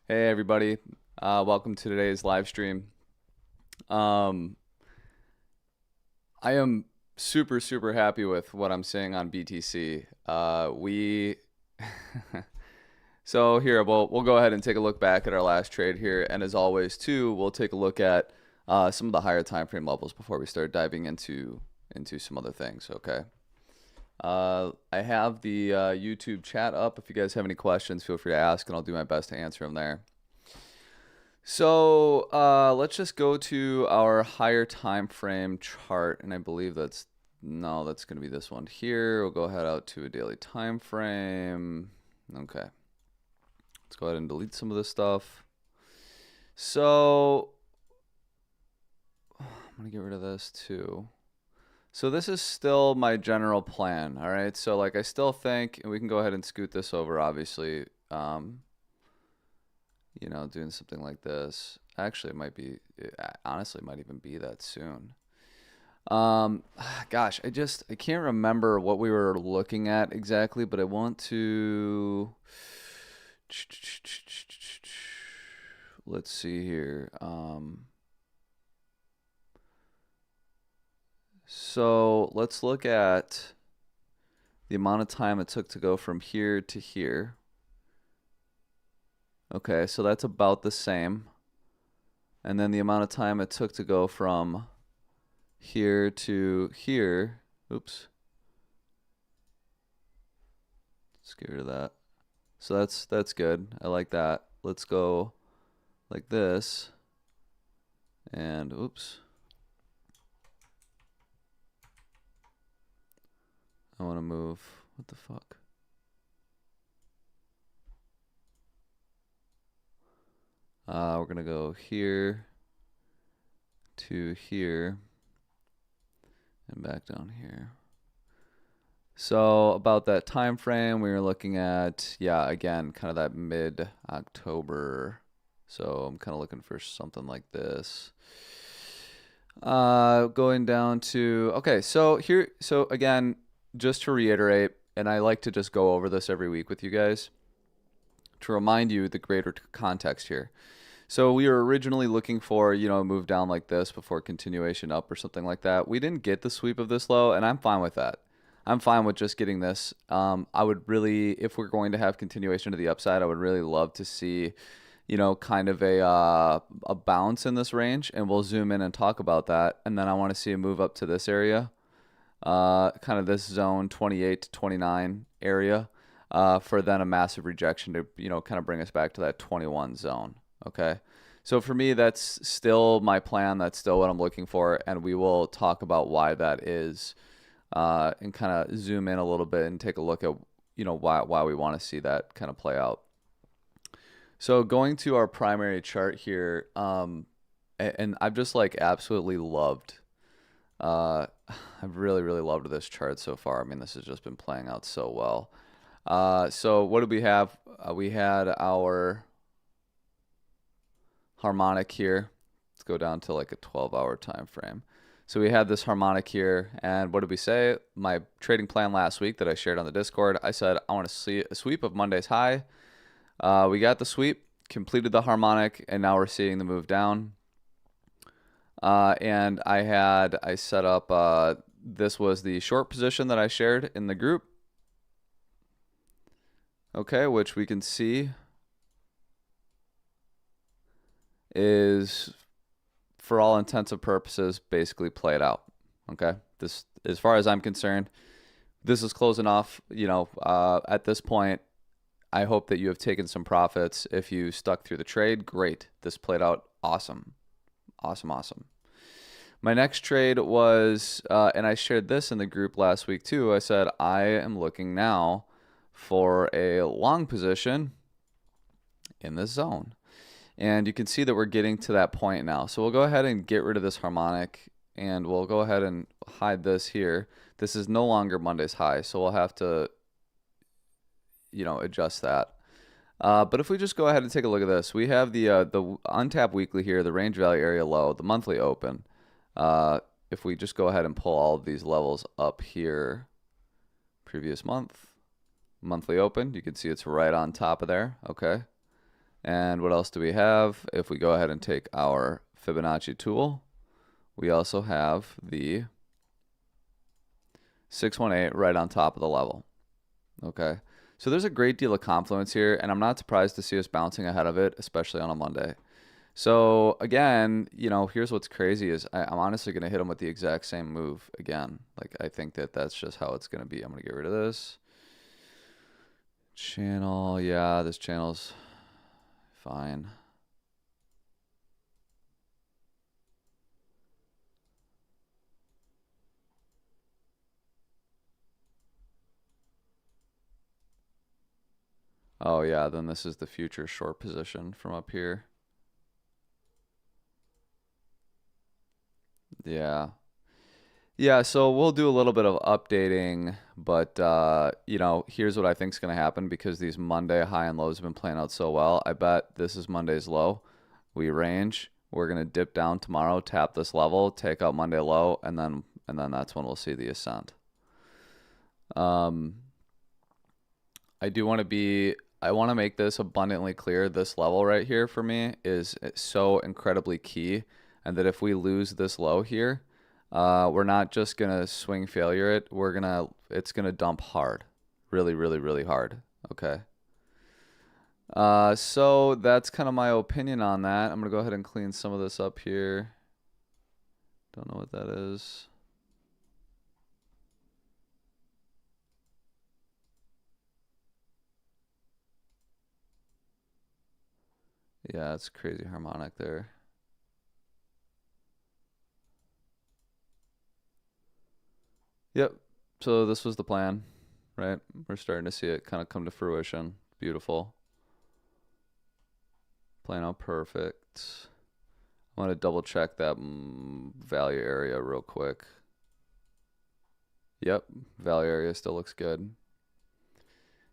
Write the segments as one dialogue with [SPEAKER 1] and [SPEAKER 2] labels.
[SPEAKER 1] Hey everybody, welcome to today's live stream. Um, I am super happy with what I'm seeing on BTC. So here we'll go ahead and take a look back at our last trade here, and as always too, we'll take a look at some of the higher time frame levels before we start diving into some other things. Okay. I have the YouTube chat up. If you guys have any questions, feel free to ask, and I'll do my best to answer them there. So let's just go to our higher time frame chart, and I believe that's going to be this one here. We'll go ahead out to a daily time frame. Okay, let's go ahead and delete some of this stuff. So I'm gonna get rid of this too. So this is still my general plan. All right, so like I still think, and we can go ahead and scoot this over, obviously. Doing something like this. Actually, honestly, it might even be that soon. Gosh, I can't remember what we were looking at exactly, but I want to, let's see here. So let's look at the amount of time it took to go from here to here. Okay, so that's about the same. And then the amount of time it took to go from here to here. Oops. Let's get rid of that. So that's good. I like that. Let's go like this. And oops. I want to move. What the fuck? We're gonna go here to here and back down here. So about that time frame, we were looking at, yeah, again, kind of that mid-October. So I'm kind of looking for something like this. Going down to, okay, so again, just to reiterate, and I like to just go over this every week with you guys to remind you the greater context here. So we were originally looking for, a move down like this before continuation up or something like that. We didn't get the sweep of this low, and I'm fine with that. I'm fine with just getting this. I would really, if we're going to have continuation to the upside, I would really love to see, kind of a bounce in this range, and we'll zoom in and talk about that. And then I want to see a move up to this area, kind of this zone 28 to 29 area, for then a massive rejection to, kind of bring us back to that 21 zone. Okay. So for me, that's still my plan. That's still what I'm looking for. And we will talk about why that is, and kind of zoom in a little bit and take a look at, why we want to see that kind of play out. So going to our primary chart here, and I've just like absolutely loved, I've really loved this chart so far. I mean, this has just been playing out so well. So what did we have? We had our harmonic here. Let's go down to like a 12-hour time frame. So we had this harmonic here, and what did we say? My trading plan last week that I shared on the Discord, I said I want to see a sweep of Monday's high. We got the sweep, completed the harmonic, and now we're seeing the move down. And I set up, this was the short position that I shared in the group. Okay, which we can see is, for all intents and purposes, basically played out. Okay, this, as far as I'm concerned, this is closing off. At this point, I hope that you have taken some profits. If you stuck through the trade, great. This played out awesome. My next trade was, and I shared this in the group last week too. I said I am looking now for a long position in this zone. And you can see that we're getting to that point now. So we'll go ahead and get rid of this harmonic, and we'll go ahead and hide this here. This is no longer Monday's high, so we'll have to, adjust that. But if we just go ahead and take a look at this, we have the untap weekly here, the range value area low, the monthly open. If we just go ahead and pull all of these levels up here, previous month, monthly open, you can see it's right on top of there. Okay. And what else do we have? If we go ahead and take our Fibonacci tool, we also have the 618 right on top of the level. Okay, so there's a great deal of confluence here, and I'm not surprised to see us bouncing ahead of it, especially on a Monday. So again, you know, here's what's crazy is I'm honestly going to hit them with the exact same move again. Like, I think that that's just how it's going to be. I'm going to get rid of this channel. Yeah, this channel's fine. Oh yeah, then this is the future short position from up here. Yeah. Yeah, so we'll do a little bit of updating, but you know, here's what I think is going to happen because these Monday high and lows have been playing out so well. I bet this is Monday's low. We range. We're going to dip down tomorrow, tap this level, take out Monday low, and then that's when we'll see the ascent. I want to make this abundantly clear. This level right here for me is so incredibly key, and that if we lose this low here, we're not just gonna swing failure it. It's gonna dump hard, really, really, really hard. Okay. So that's kind of my opinion on that. I'm gonna go ahead and clean some of this up here. Don't know what that is. Yeah, it's crazy harmonic there. Yep. So this was the plan, right? We're starting to see it kind of come to fruition. Beautiful. Playing out perfect. I want to double check that value area real quick. Yep, value area still looks good.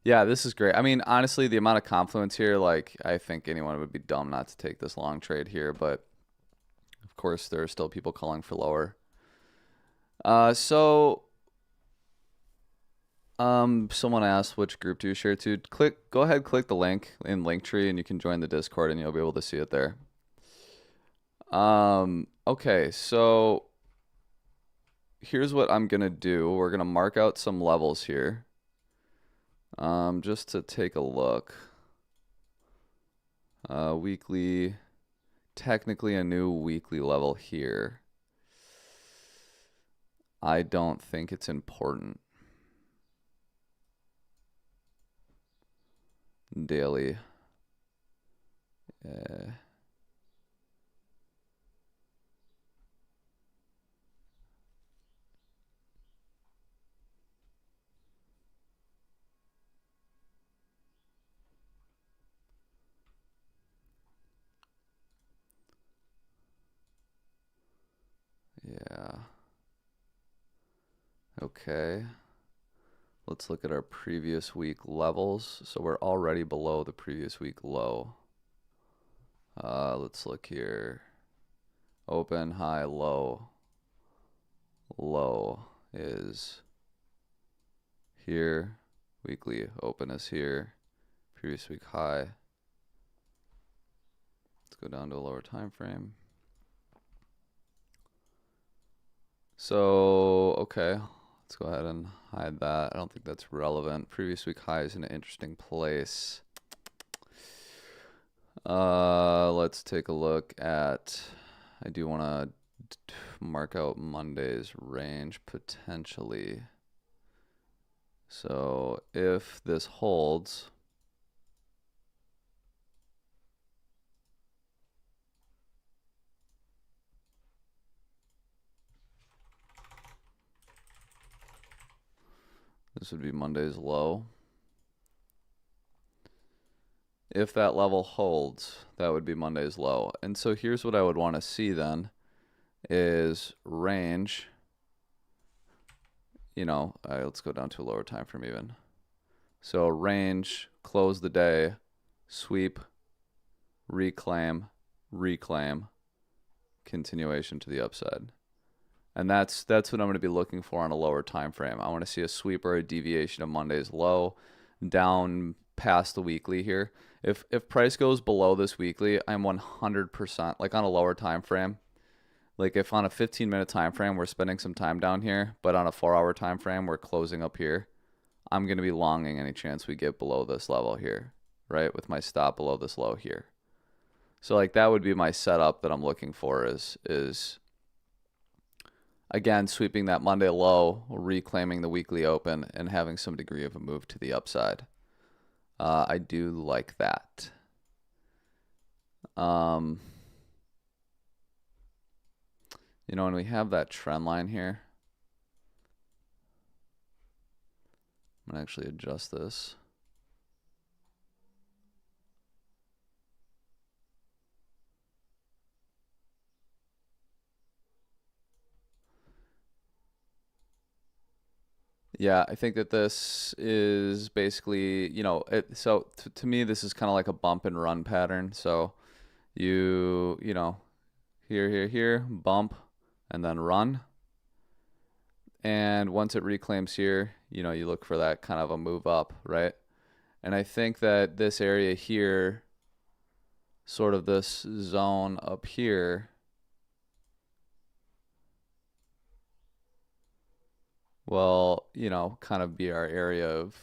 [SPEAKER 1] Yeah, this is great. I mean, honestly, the amount of confluence here, like, I think anyone would be dumb not to take this long trade here, but of course, there are still people calling for lower. Someone asked which group do you share to. Go ahead, click the link in Linktree, and you can join the Discord, and you'll be able to see it there. Okay, so here's what I'm gonna do. We're gonna mark out some levels here. Just to take a look. Weekly, technically a new weekly level here. I don't think it's important. Daily. Yeah. Okay. Let's look at our previous week levels. So we're already below the previous week low. Let's look here. Open, high, low. Low is here. Weekly open is here. Previous week high. Let's go down to a lower time frame. So, okay. Let's go ahead and hide that. I don't think that's relevant. Previous week high is in an interesting place. Let's take a look at, I do want to mark out Monday's range potentially. So if this holds, this would be Monday's low. If that level holds, that would be Monday's low. And so here's what I would want to see then is range. You know, let's go down to a lower time frame even. So range, close the day, sweep, reclaim, reclaim, continuation to the upside. And that's what I'm going to be looking for on a lower time frame. I want to see a sweep or a deviation of Monday's low down past the weekly here. If price goes below this weekly, I'm 100% like on a lower time frame. Like if on a 15-minute time frame we're spending some time down here, but on a 4-hour time frame we're closing up here, I'm going to be longing any chance we get below this level here, right? With my stop below this low here. So like that would be my setup that I'm looking for is again sweeping that Monday low, reclaiming the weekly open, and having some degree of a move to the upside. I do like that. You know, when we have that trend line here, I'm going to actually adjust this. Yeah, I think that this is basically, you know, so to me, this is kind of like a bump and run pattern. So you know, here, bump, and then run. And once it reclaims here, you know, you look for that kind of a move up, right? And I think that this area here, sort of this zone up here, will, you know, kind of be our area of,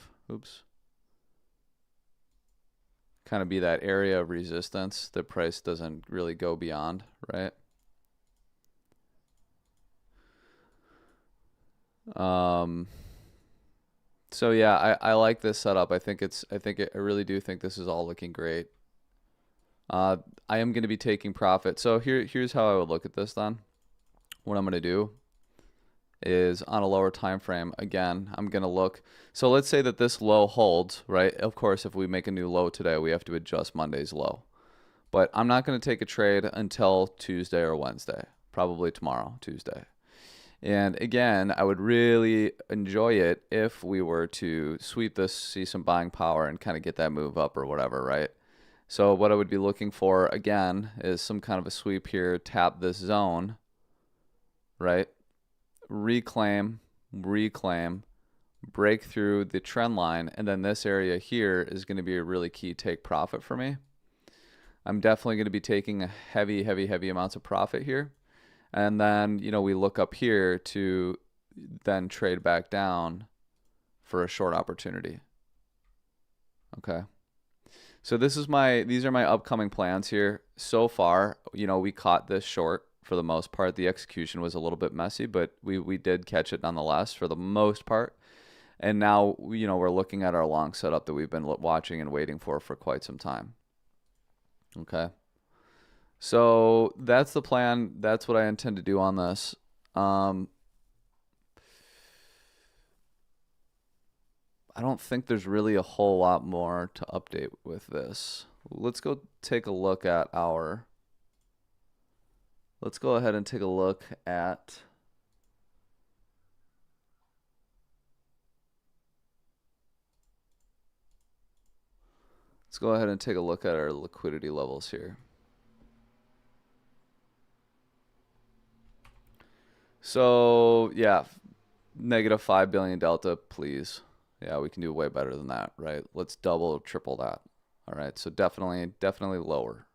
[SPEAKER 1] kind of be that area of resistance that price doesn't really go beyond, right? So yeah, I like this setup. I really do think this is all looking great. I am going to be taking profit. So here's how I would look at this then. What I'm going to do is on a lower time frame, again, I'm going to look. So let's say that this low holds, right? Of course, if we make a new low today, we have to adjust Monday's low. But I'm not going to take a trade until Tuesday or Wednesday, probably tomorrow, Tuesday. And again, I would really enjoy it if we were to sweep this, see some buying power, and kind of get that move up or whatever, right? So what I would be looking for, again, is some kind of a sweep here, tap this zone, right? Reclaim, break through the trend line, and then this area here is going to be a really key take profit for me. I'm definitely going to be taking a heavy amounts of profit here. And then, you know, we look up here to then trade back down for a short opportunity. Okay. So these are my upcoming plans here. So far, you know, we caught this short for the most part. The execution was a little bit messy, but we did catch it nonetheless for the most part. And now, you know, we're looking at our long setup that we've been watching and waiting for quite some time. Okay. So that's the plan. That's what I intend to do on this. I don't think there's really a whole lot more to update with this. Let's go take a look at our. Let's go ahead and take a look at. Let's go ahead and take a look at our liquidity levels here. So yeah, negative 5 billion delta, please. Yeah, we can do way better than that, right? Let's double, triple that. All right, so definitely lower,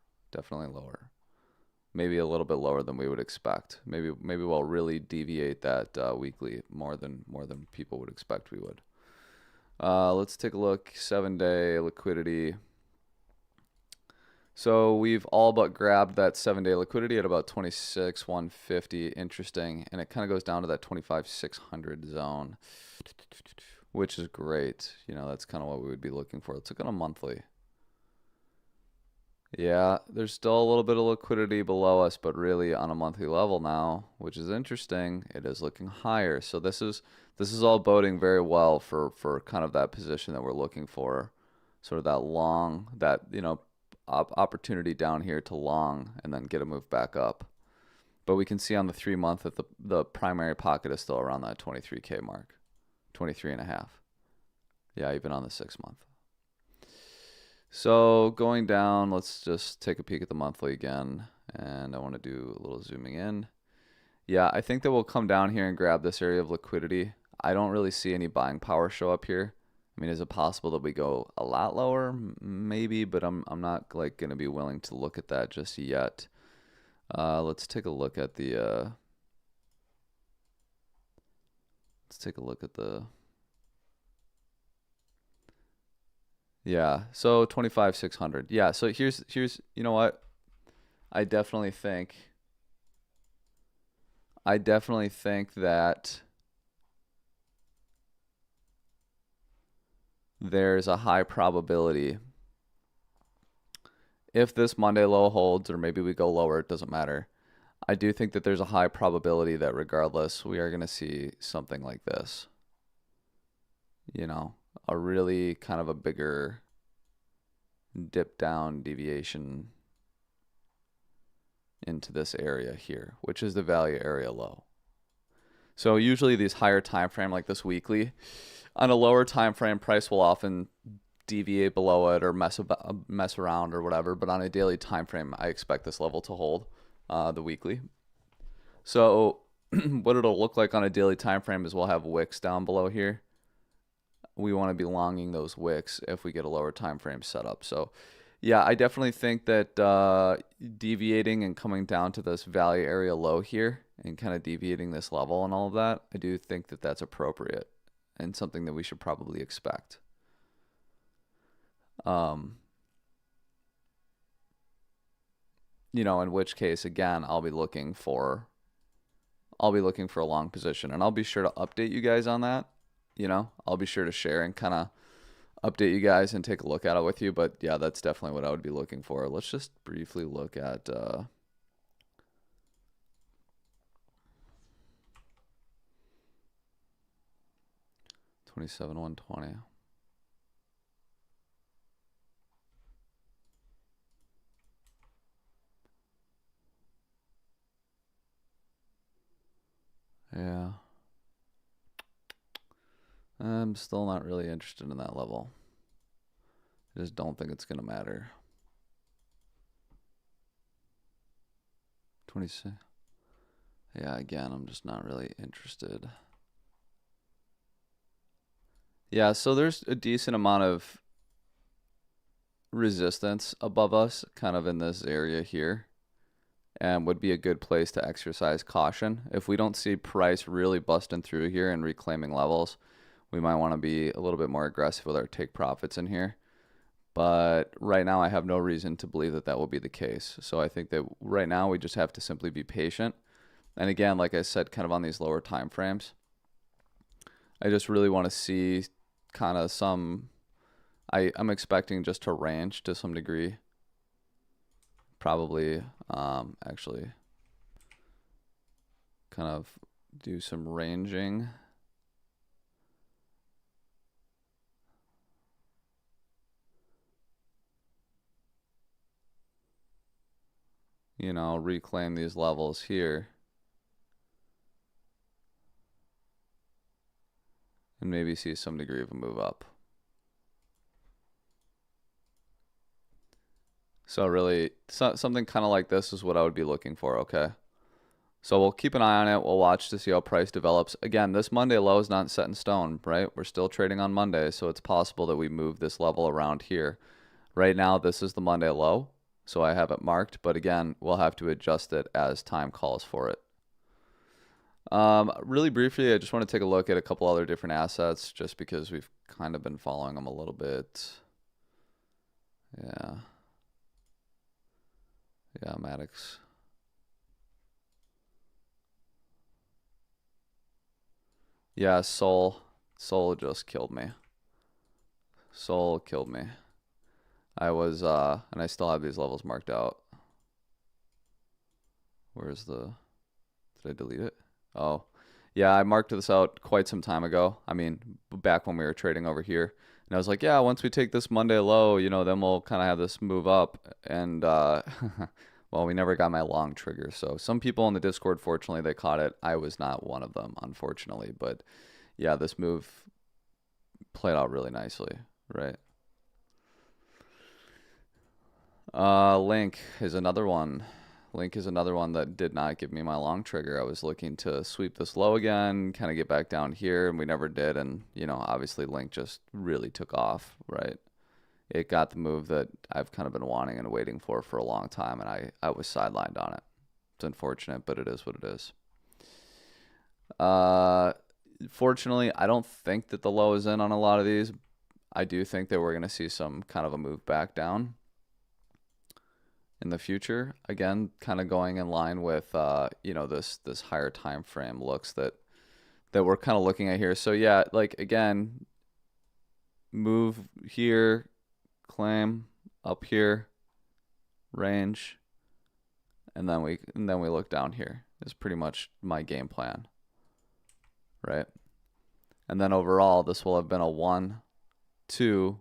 [SPEAKER 1] Maybe a little bit lower than we would expect. Maybe we'll really deviate that weekly more than people would expect we would. Let's take a look. 7-day liquidity. So we've all but grabbed that 7-day liquidity at about 26,150. Interesting. And it kind of goes down to that 25,600 zone, which is great. You know, that's kind of what we would be looking for. Let's look at a monthly. Yeah, there's still a little bit of liquidity below us, but really on a monthly level now, which is interesting. It is looking higher. So this is all boding very well for kind of that position that we're looking for, sort of that long, that, you know, opportunity down here to long and then get a move back up. But we can see on the 3-month that the primary pocket is still around that 23K mark, 23.5. Yeah, even on the 6-month. So going down, let's just take a peek at the monthly again. And I want to do a little zooming in. Yeah, I think that we'll come down here and grab this area of liquidity. I don't really see any buying power show up here. I mean, is it possible that we go a lot lower? Maybe, but I'm not like going to be willing to look at that just yet. Let's take a look at the yeah, so 25,600. Yeah, so here's you know what? I definitely think that there's a high probability if this Monday low holds, or maybe we go lower, it doesn't matter. I do think that there's a high probability that regardless, we are going to see something like this. You know, a really kind of a bigger dip down deviation into this area here, which is the value area low. So usually these higher time frame like this weekly, on a lower time frame, price will often deviate below it or mess around or whatever, but on a daily time frame, I expect this level to hold the weekly. So what it'll look like on a daily time frame is we'll have wicks down below here. We want to be longing those wicks if we get a lower time frame setup. So yeah, I definitely think that deviating and coming down to this value area low here and kind of deviating this level and all of that, I do think that that's appropriate and something that we should probably expect. You know, in which case, again, I'll be looking for a long position, and I'll be sure to update you guys on that. You know, I'll be sure to share and kind of update you guys and take a look at it with you. But yeah, that's definitely what I would be looking for. Let's just briefly look at 27,120. Yeah. I'm still not really interested in that level. I just don't think it's going to matter. 26. Yeah, again, I'm just not really interested. Yeah, so there's a decent amount of resistance above us, kind of in this area here, and would be a good place to exercise caution. If we don't see price really busting through here and reclaiming levels, we might want to be a little bit more aggressive with our take profits in here. But right now, I have no reason to believe that that will be the case. So I think that right now we just have to simply be patient. And again, like I said, kind of on these lower time frames, I just really want to see kind of some, I'm expecting just to range to some degree. Probably actually kind of do some ranging. You know, reclaim these levels here. And maybe see some degree of a move up. So really, something kind of like this is what I would be looking for, okay? So we'll keep an eye on it. We'll watch to see how price develops. Again, this Monday low is not set in stone, right? We're still trading on Monday, so it's possible that we move this level around here. Right now, this is the Monday low, so I have it marked. But again, we'll have to adjust it as time calls for it. Really briefly, I just want to take a look at a couple other different assets just because we've kind of been following them a little bit. Yeah. Yeah, Maddox. Yeah, Sol just killed me. Sol killed me. I was, and I still have these levels marked out. Where's the, did I delete it? Oh, yeah, I marked this out quite some time ago. I mean, back when we were trading over here. And I was like, yeah, once we take this Monday low, you know, then we'll kind of have this move up. And, well, we never got my long trigger. So some people in the Discord, fortunately, they caught it. I was not one of them, unfortunately. But yeah, this move played out really nicely, right? Link is another one. Link is another one that did not give me my long trigger. I was looking to sweep this low again, kind of get back down here, and we never did. And, you know, obviously Link just really took off, right? It got the move that I've kind of been wanting and waiting for a long time, and I was sidelined on it. It's unfortunate, but it is what it is. Fortunately, I don't think that the low is in on a lot of these. I do think that we're going to see some kind of a move back down in the future. Again, kind of going in line with you know, this higher time frame looks that we're kind of looking at here. So yeah, like again, move here, claim up here, range, and then we look down here. Is pretty much my game plan, right? And then overall, this will have been a 1, 2,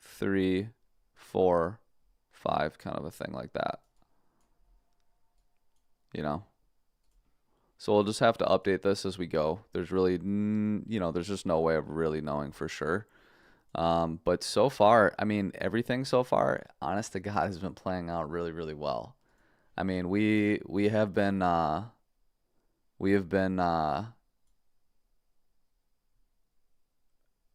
[SPEAKER 1] 3, 4, 5 kind of a thing like that, you know. So we'll just have to update this as we go. There's really, you know, there's just no way of really knowing for sure. But so far, I mean, everything so far, honest to God, has been playing out really, really well. I mean, we have been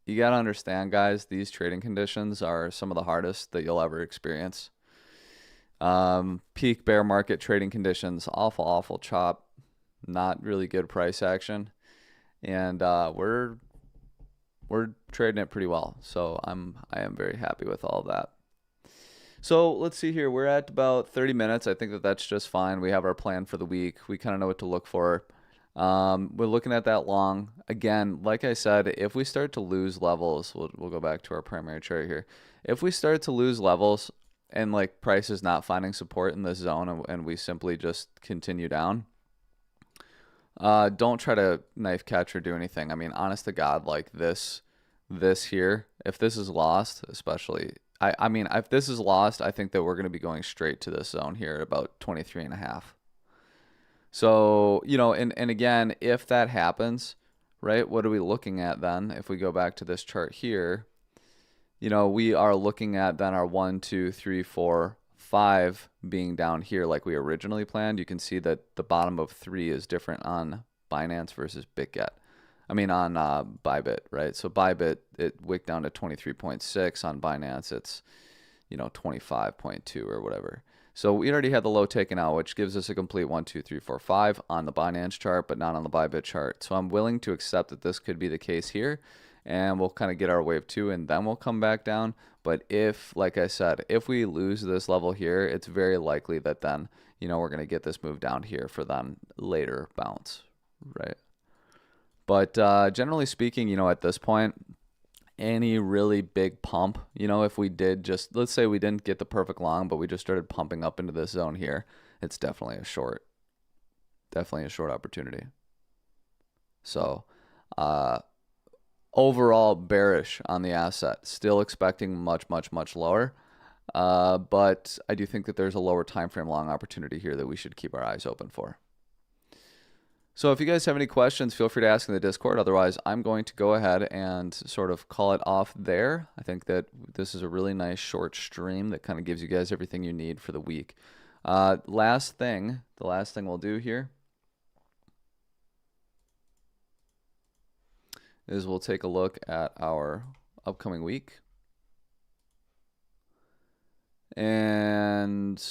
[SPEAKER 1] you got to understand, guys, these trading conditions are some of the hardest that you'll ever experience. Peak bear market trading conditions, awful chop, not really good price action, and we're trading it pretty well. So I am very happy with all of that. So let's see here. We're at about 30 minutes. I think that that's just fine. We have our plan for the week. We kind of know what to look for. We're looking at that long. Again, like I said, if we start to lose levels, we'll go back to our primary chart here. If we start to lose levels and like price is not finding support in this zone and we simply just continue down, don't try to knife catch or do anything. I mean, honest to God, like this here, if this is lost, especially, I mean, if this is lost, I think that we're going to be going straight to this zone here at about 23.5. So, you know, and again, if that happens, right, what are we looking at then? If we go back to this chart here, you know, we are looking at then our 1, 2, 3, 4, 5 being down here like we originally planned. You can see that the bottom of 3 is different on Binance versus BitGet. I mean on Bybit, right? So Bybit, it wicked down to 23.6. On Binance, it's, you know, 25.2 or whatever. So we already had the low taken out, which gives us a complete 1, 2, 3, 4, 5 on the Binance chart, but not on the Bybit chart. So I'm willing to accept that this could be the case here, and we'll kind of get our wave 2, and then we'll come back down. But if, like I said, if we lose this level here, it's very likely that then, you know, we're going to get this move down here for then later bounce, right? But generally speaking, you know, at this point, any really big pump, you know, if we did just, let's say we didn't get the perfect long, but we just started pumping up into this zone here, it's definitely a short opportunity. So overall bearish on the asset, still expecting much lower. But I do think that there's a lower time frame long opportunity here that we should keep our eyes open for. So if you guys have any questions, feel free to ask in the Discord. Otherwise, I'm going to go ahead and sort of call it off there. I think that this is a really nice short stream that kind of gives you guys everything you need for the week. The last thing we'll do here is we'll take a look at our upcoming week. And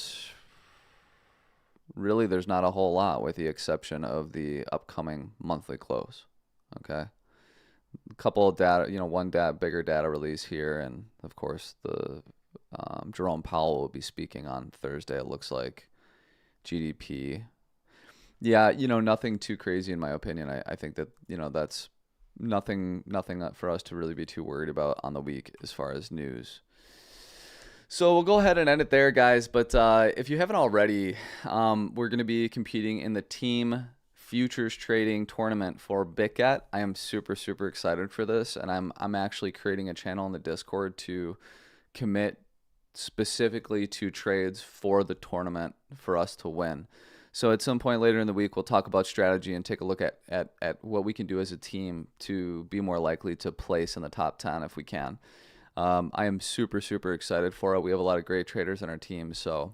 [SPEAKER 1] really, there's not a whole lot with the exception of the upcoming monthly close. Okay. A couple of data, you know, one bigger data release here. And of course, the Jerome Powell will be speaking on Thursday, it looks like. GDP. Yeah, you know, nothing too crazy in my opinion. I think that, you know, that's nothing for us to really be too worried about on the week as far as news. So we'll go ahead and end it there, guys. But if you haven't already, we're going to be competing in the team futures trading tournament for BitGet. I am super excited for this, and I'm actually creating a channel in the Discord to commit specifically to trades for the tournament for us to win. So at some point later in the week, we'll talk about strategy and take a look at what we can do as a team to be more likely to place in the top 10 if we can. I am super excited for it. We have a lot of great traders on our team, so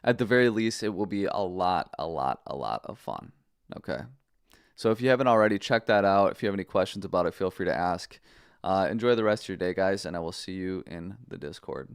[SPEAKER 1] at the very least, it will be a lot of fun. Okay. So if you haven't already, check that out. If you have any questions about it, feel free to ask. Enjoy the rest of your day, guys, and I will see you in the Discord.